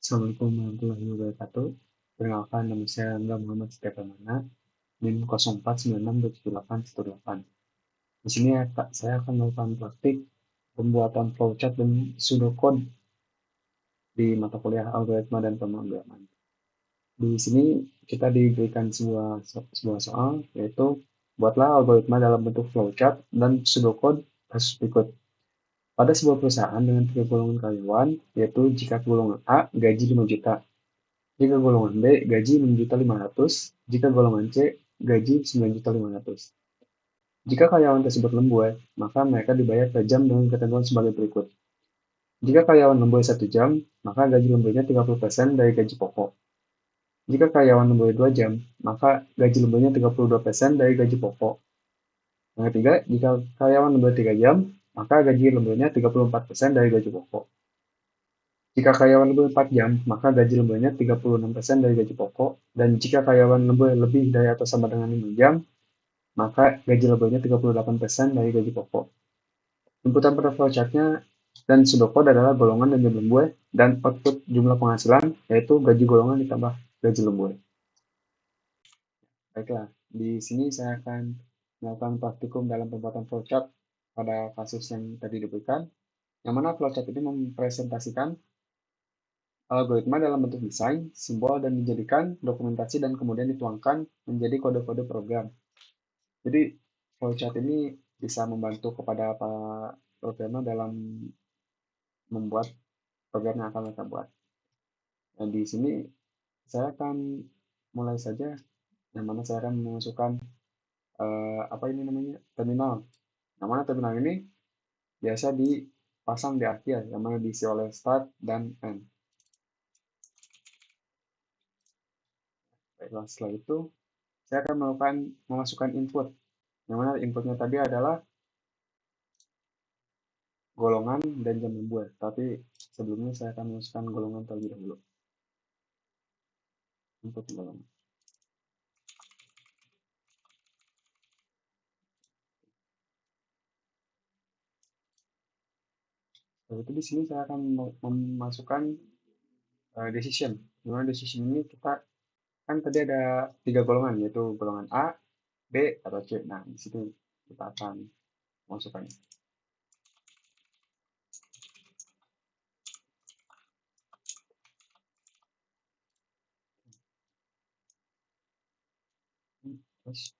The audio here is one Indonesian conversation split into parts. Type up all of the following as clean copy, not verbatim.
Assalamualaikum warahmatullahi wabarakatuh. Perkenalkan, nama saya Angga Muhammad Setia Pramana, NIM 0496278118. Di sini saya akan melakukan praktik pembuatan flowchart dan pseudocode di mata kuliah algoritma dan pemrograman. Di sini kita diberikan sebuah soal, yaitu buatlah algoritma dalam bentuk flowchart dan pseudocode kasus berikut. Pada sebuah perusahaan dengan 3 golongan karyawan, yaitu jika golongan A gaji 5 juta, jika golongan B, gaji 6.500.000. Jika golongan C, gaji 9.500.000. Jika karyawan tersebut lembur, maka mereka dibayar per jam dengan ketentuan sebagai berikut. Jika karyawan lembur 1 jam, maka gaji lemburnya 30% dari gaji pokok. Jika karyawan lembur 2 jam, maka gaji lemburnya 32% dari gaji pokok. Yang ketiga, jika karyawan lembur 3 jam, maka gaji lemburnya 34% dari gaji pokok. Jika karyawan lembur 4 jam, maka gaji lemburnya 36% dari gaji pokok, dan jika karyawan lembur lebih dari atau sama dengan 5 jam, maka gaji lemburnya 38% dari gaji pokok. Inputan pada flowchart-nya dan pseudocode adalah golongan dan jam lembur, dan output jumlah penghasilan, yaitu gaji golongan ditambah gaji lembur. Baiklah, di sini saya akan melakukan praktikum dalam pembuatan flowchart pada kasus yang tadi diberikan, yang mana flowchart ini mempresentasikan algoritma dalam bentuk desain, simbol, dan dijadikan dokumentasi dan kemudian dituangkan menjadi kode-kode program. Jadi, flowchart ini bisa membantu kepada para programmer dalam membuat program yang akan mereka buat. Dan di sini saya akan mulai saja, yang mana saya akan memasukkan apa ini namanya, terminal. Yang mana terminal ini biasa dipasang di akhir, yang mana diisi oleh start dan end. Baiklah, setelah itu saya akan memasukkan input, yang mana inputnya tadi adalah golongan dan jam lembur. Tapi sebelumnya saya akan memasukkan golongan terlebih dahulu. Input golongan. Lalu itu di sini saya akan memasukkan decision. Dimana decision ini kita kan tadi ada 3 golongan, yaitu golongan A, B, atau C. Nah, di situ kita akan masukkan. Terus,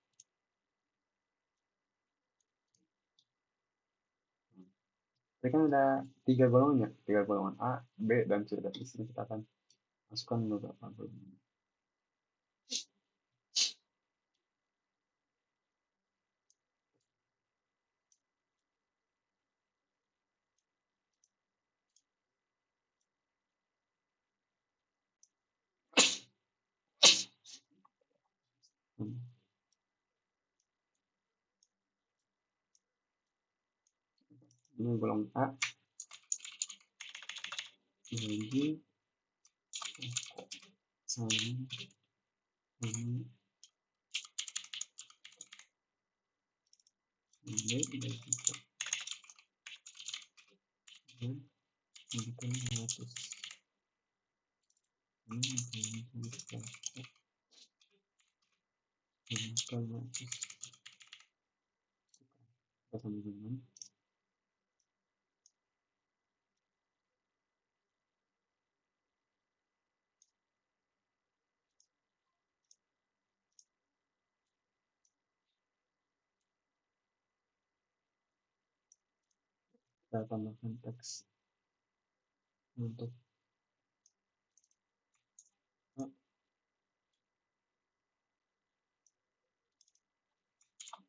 ini kan ada 3 golongan ya, 3 golongan A, B, dan C. Dan di sini kita akan masukkan beberapa golongan. Ini golongan A, gaji, sama ini B, dan bukan 100. Ini bukan 100. Kita sambungkan. Kita tambahkan teks untuk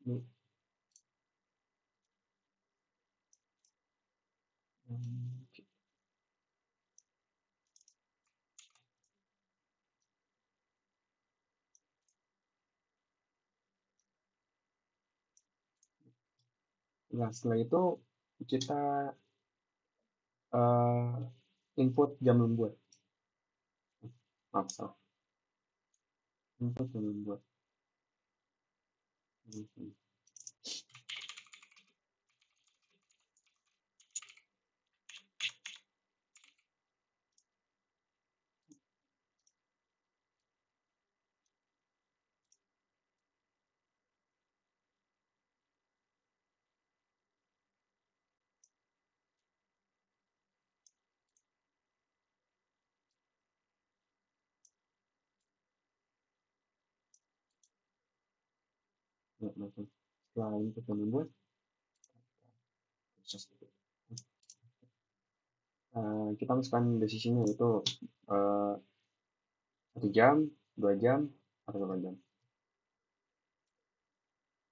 B. Nah, setelah itu kita input jam lembur. Maaf, salah. Input jam lembur. Ya, macam setelah ini kita membuat proses itu. Kita masukkan desisinya itu 1 jam, 2 jam, atau berapa jam.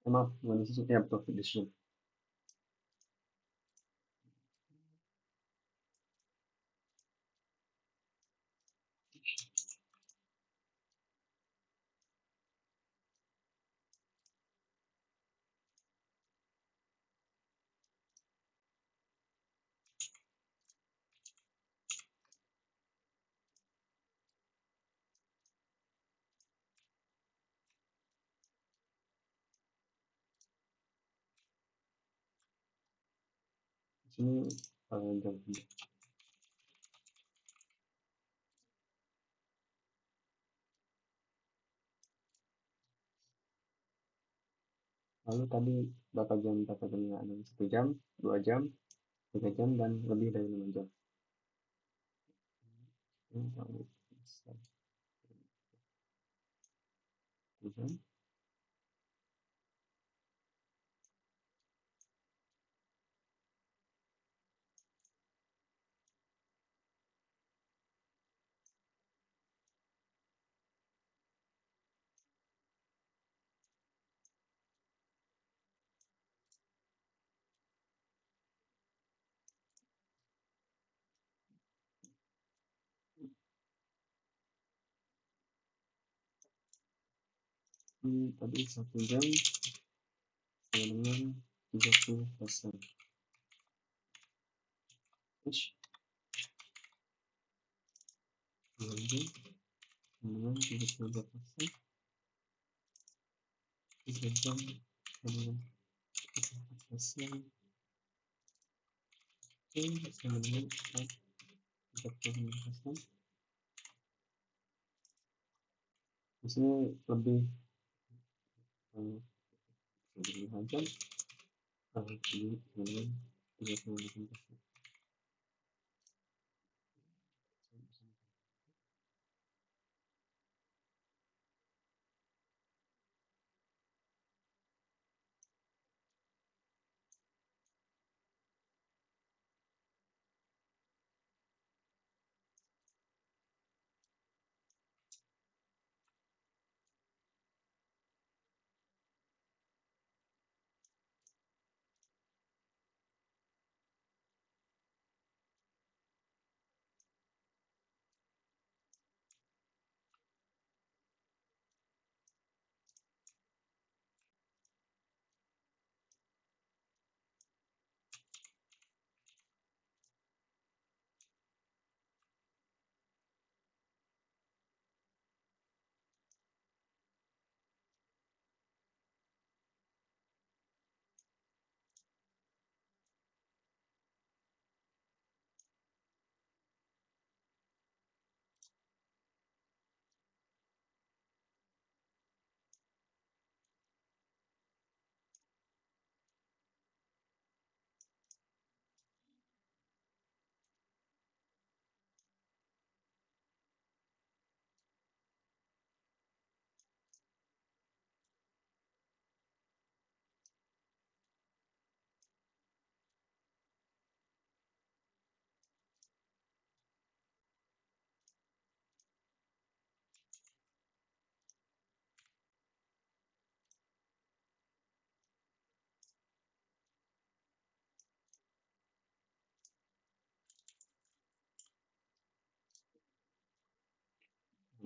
Maaf, bukan desisi, ya betul, decision. Di sini jam 3. Lalu tadi berapa jamnya ada? 1 jam, 2 jam, 3 jam, dan lebih dari 5 jam. Ini kalau bisa 1 jam. Tadi 1 jam sama dengan 30%. Terus 2 jam sama dengan 32%. 3 jam sama dengan 34%. Sama dengan 35%. Di sini lebih 5 jam. Ini sama dengan 38%.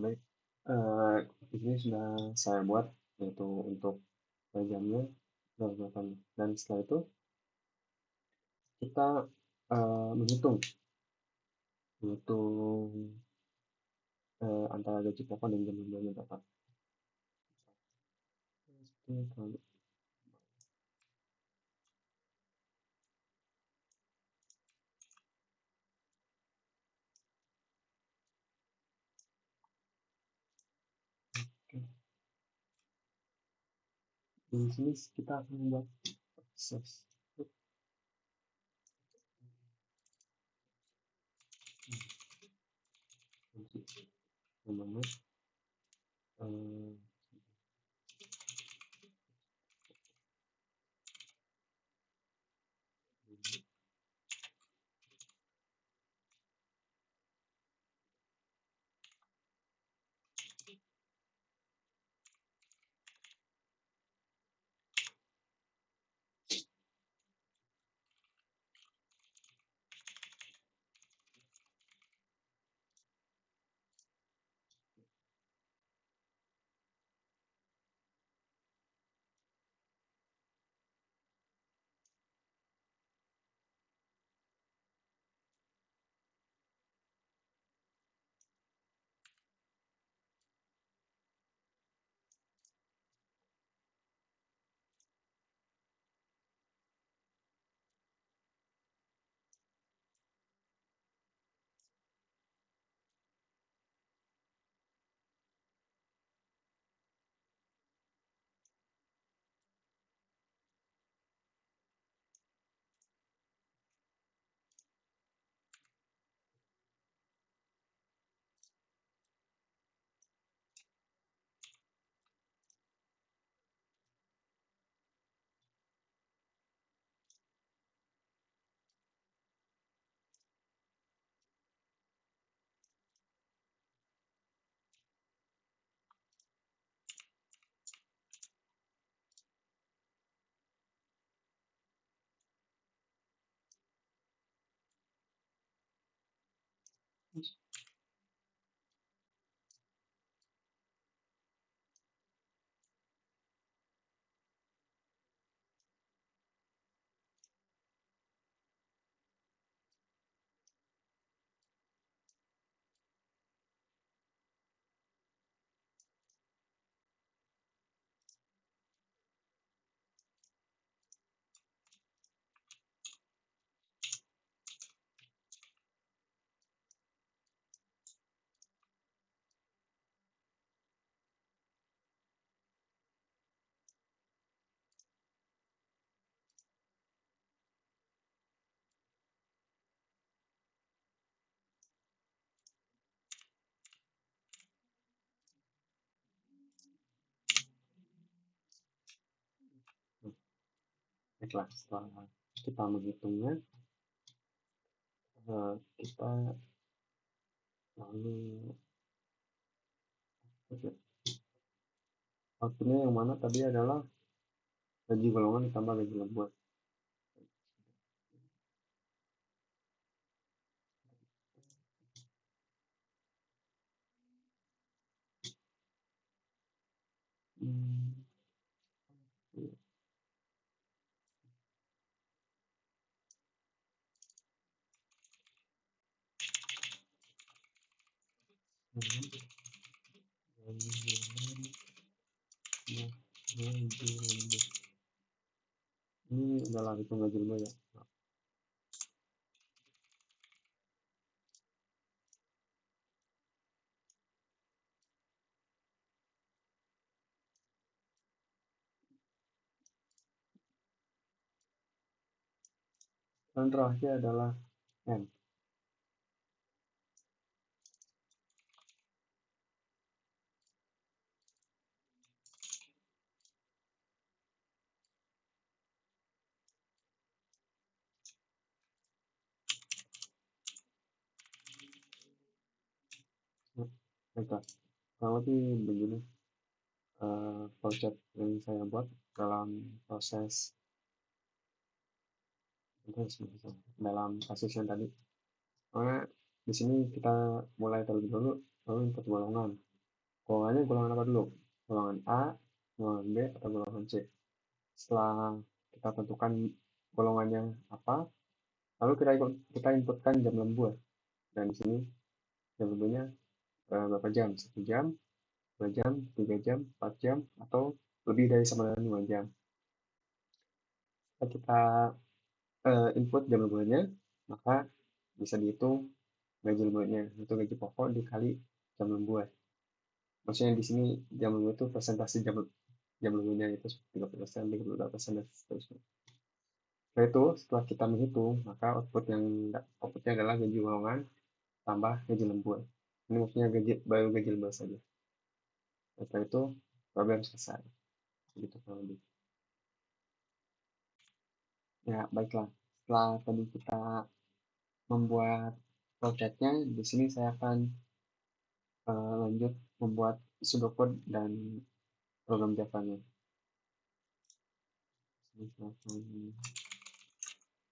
Baik, di sini sudah saya buat, yaitu untuk jamnya dan makannya. Dan setelah itu kita menghitung menghitung antara gaji pokok dan jam kerjanya berapa. Oke, di sini kita akan membuat proses namanya Baiklah, setelah kita menghitungnya, kita lalu outputnya yang mana tadi adalah gaji golongan ditambah gaji lembur. Hmm. Ini adalah hitung gaji lembur ya. Dan terakhir adalah N. Baiklah, kurang lebih begini project yang saya buat dalam proses dalam kasus yang tadi. Karena di sini kita mulai terlebih dulu, lalu input golongan. Golongannya golongan apa dulu? Golongan A, golongan B, atau golongan C. Setelah kita tentukan golongannya apa, lalu kita inputkan jam lembur. Dan di sini jam lemburnya berapa jam? 1 jam, 2 jam, 3 jam, 4 jam, atau lebih dari sama dengan 5 jam. Setelah kita input jam lemburnya, maka bisa dihitung gaji lemburnya. Itu gaji pokok dikali jam lembur. Maksudnya di sini jam lembur itu presentasi jam lemburnya itu 30%, 32%, dan seterusnya. Setelah itu, setelah kita menghitung, maka outputnya adalah gaji golongan tambah gaji lembur. Ini maksudnya baru gaji lembur saja. Setelah itu, problem selesai. Gitu kurang lebih. Ya, baiklah. Setelah tadi kita membuat projectnya, di sini saya akan lanjut membuat pseudocode dan program Java-nya.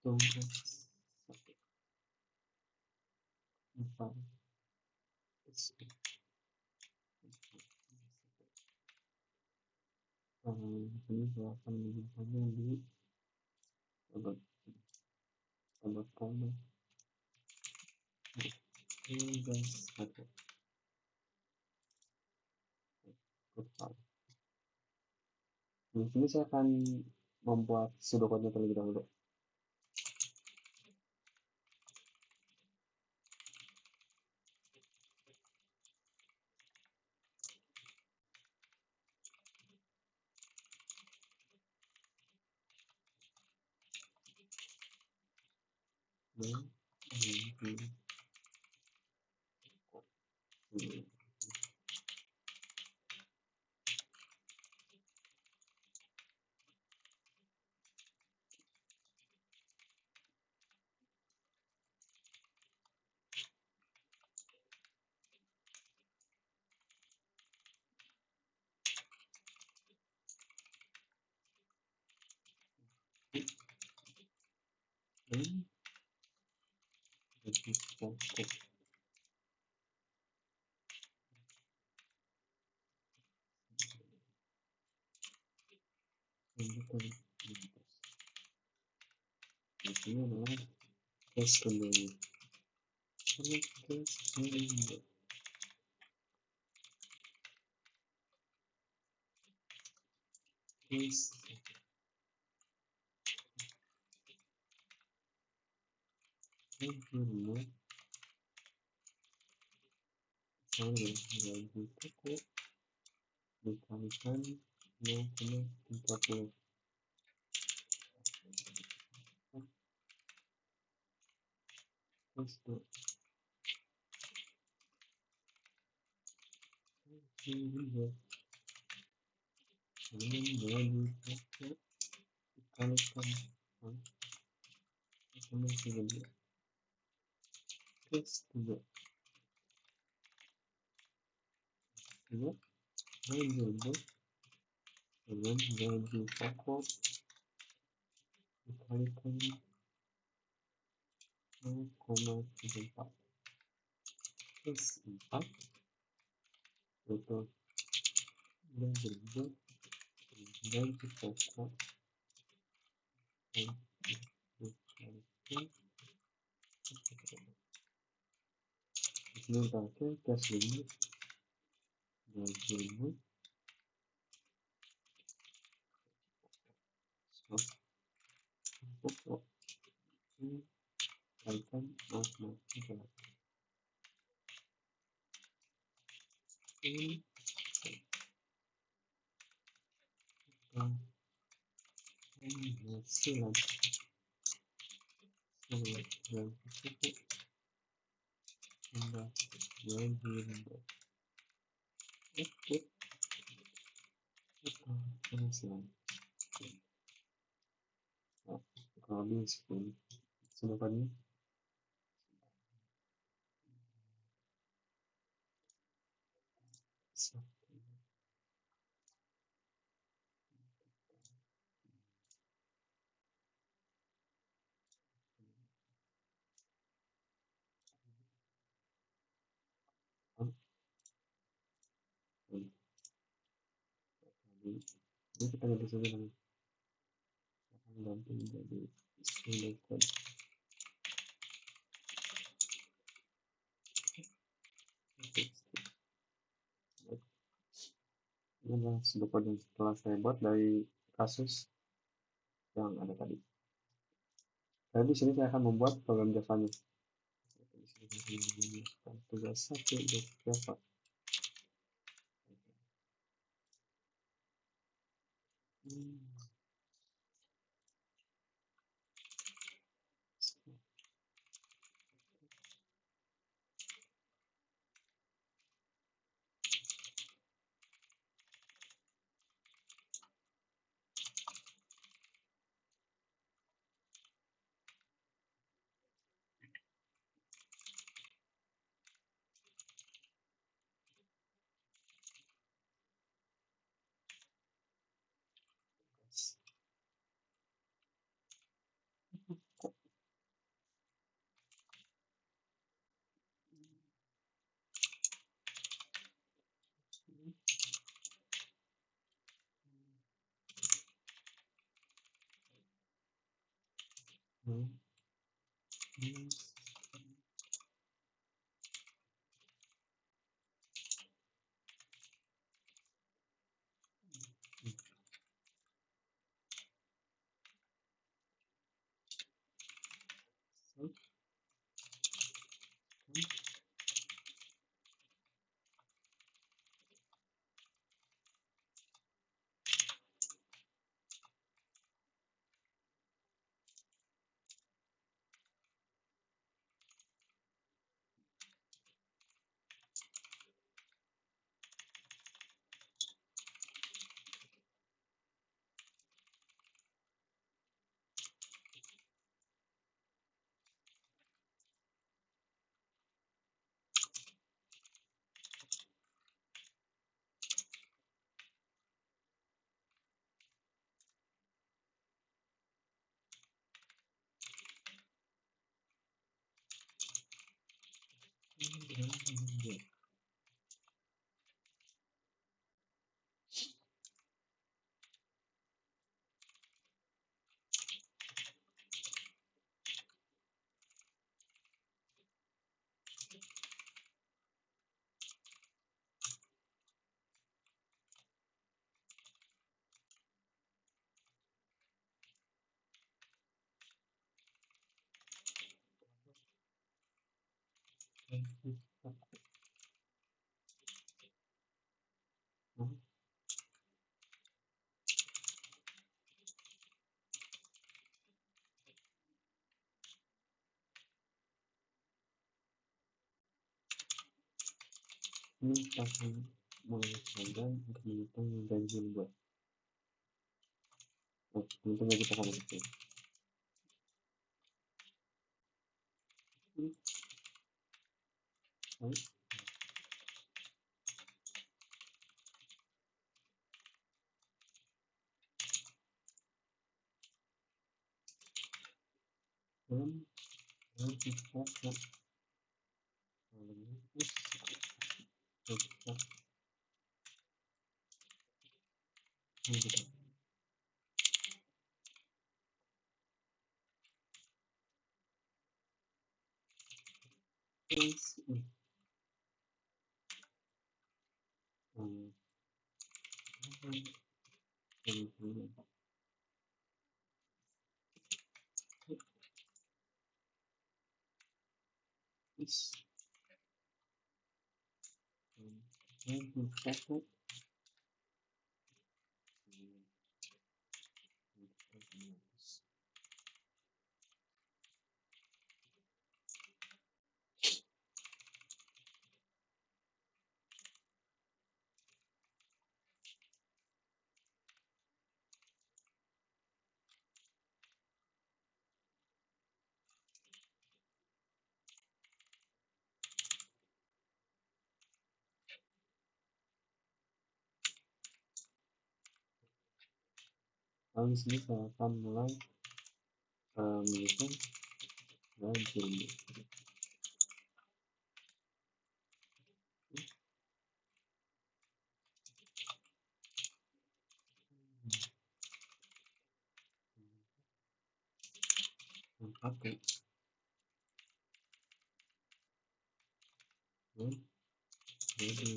Tunggu. Ini saya akan menggunakannya di obat-obat di sini saya akan membuat pseudocode-nya terlebih dahulu. Ini adalah tes kembali. Tes kembali. Saya bagi toko dikalikan 0,30. Terus tuh ini bagi toko dikalikan 0,30. Terus juga menjadi dengan bagi toko dikalikan 0,34. Terus 4 itu dan berikut dan kita sementara tes ini dan berikut pokok ini kaitan matematika ini penghasilan yang cukup anda bagi atau penghasilan kalau di 10 sedepannya ini kita ganti saja dengan ganti menjadi silakan ini adalah sudut yang telah saya buat dari kasus yang ada tadi. Jadi di sini saya akan membuat program Java-nya. Tugas 1 Java. Ini kita akan mencoba untuk menghitung gaji buat. Menghitung gaji pokok itu. Baik. Dan gaji pokok Lalu di sini saya akan mulai menghitung gaji. Satu, dua, tiga,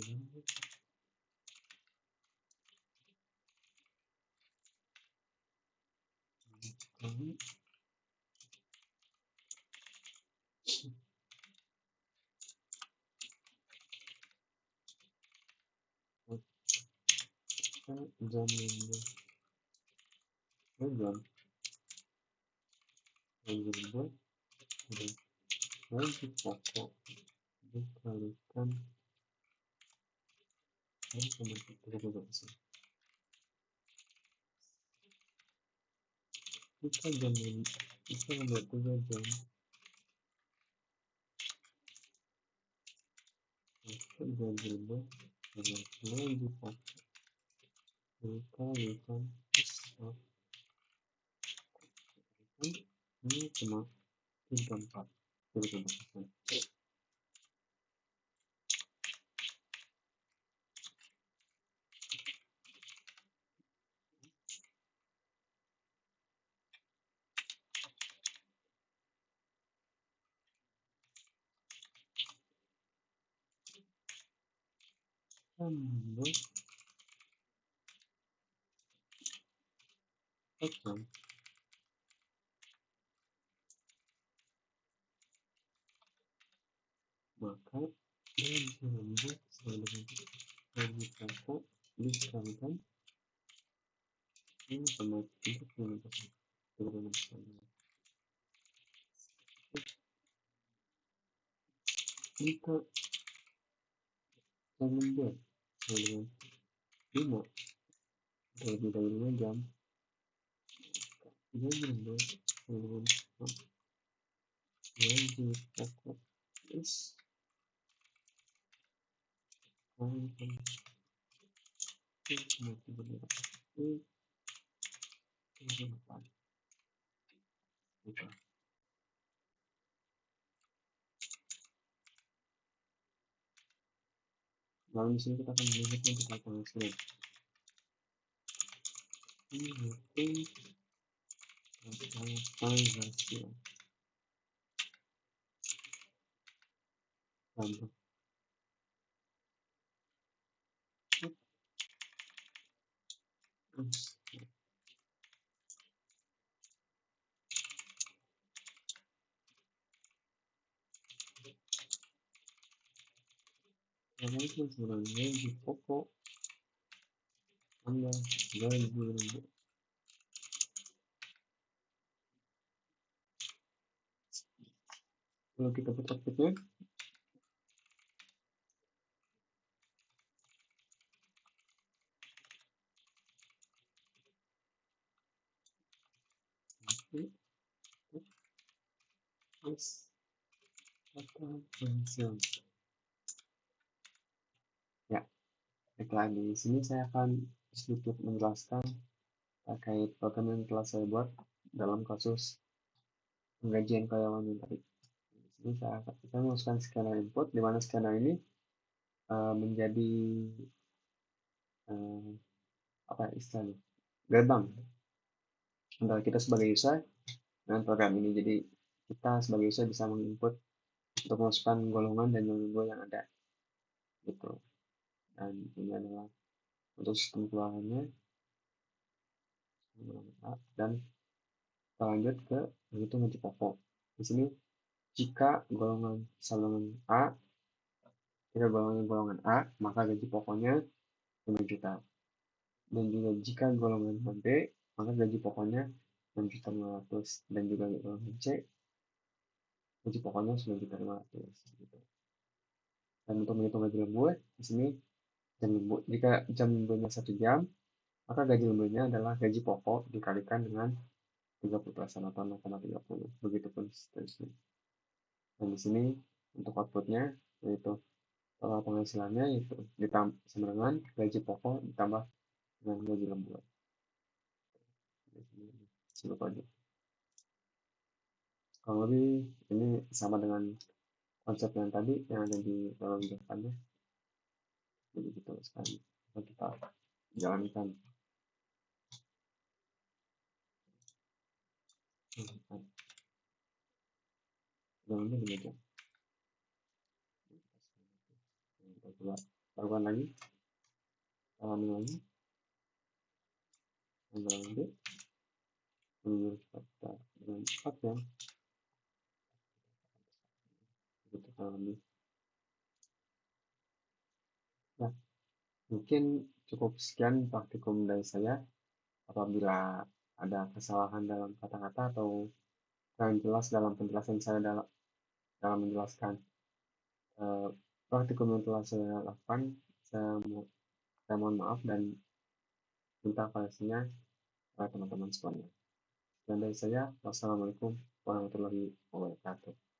empat, jam minggu, jam minggu, gaji pokok dikalikan 0,32%. Kita jam kita membuat 3 jam. Kita gaji dengan gaji pokok dikalikan 0,34%. Membuat jam maka gaji membuat sebagai gaji pokok dikalikan 0,35%. Jika saya membuat dengan 5 gaji dari 5 jam, dia membuat dengan gaji pokok is kalikan 0,38. Lalu di sini kita akan melihat untuk penghasilan. Ini penghasilan. Tambah. Karena itu sebenarnya gaji pokok tambah gaji lembut. Kalau kita pencet-pencet Ya, baiklah di sini saya akan sedikit menjelaskan terkait program yang telah saya buat dalam kasus penggajian karyawan yang tadi. Di sini saya memasukkan scanner input, di mana scanner ini menjadi uh, apa istilahnya gerbang antara kita sebagai user dengan program ini. Jadi kita sebagai user bisa menginput untuk memasukkan golongan dan nilai yang ada gitu. Dan ini adalah untuk sistem keluarannya dan kita lanjut ke menghitung gaji pokok. Di sini jika golongan salungan A, jika golongan A, maka gaji pokoknya 5 juta. Dan juga jika golongan B, maka gaji pokoknya 6.500.000, dan juga golongan C, gaji pokoknya 9.500.000 gitu. Dan untuk menghitung gaji lembur, di sini jika jam lemburnya 1 jam, maka gaji lemburnya adalah gaji pokok dikalikan dengan 30% atau 0,30. Begitupun seterusnya. Dan di sini untuk outputnya yaitu total penghasilannya itu ditambah sama dengan gaji pokok ditambah dengan gaji lembur. Cukup aja. Kalau lebih ini sama dengan konsep yang tadi yang ada di dalam depannya. Jadi betul sekali. Kita jalankan. Jalannya di meja. Kita coba lakukan lagi. Alami lagi. Ambil lagi. Menurut kita dengan cepat ya. Begitu kalau lebih. Nah, mungkin cukup sekian praktikum dari saya. Apabila ada kesalahan dalam kata-kata atau kurang jelas dalam penjelasan saya dalam menjelaskan praktikum yang telah saya lakukan, saya mohon maaf dan minta koreksinya kepada teman-teman semuanya. Dan dari saya, wassalamualaikum warahmatullahi wabarakatuh.